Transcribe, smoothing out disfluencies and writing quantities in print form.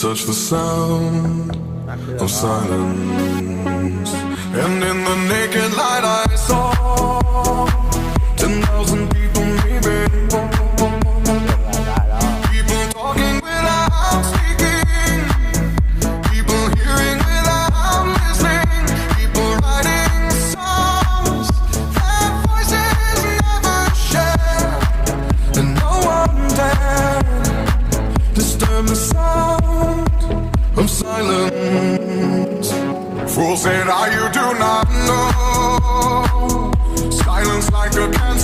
touch the sound of silence. And in the naked light I saw 10,000 people maybe. People talking without speaking, people hearing without listening, people writing songs their voices never shared, and no one dared disturb the sound of silence. Fools said, you do not know. Silence like a cancer.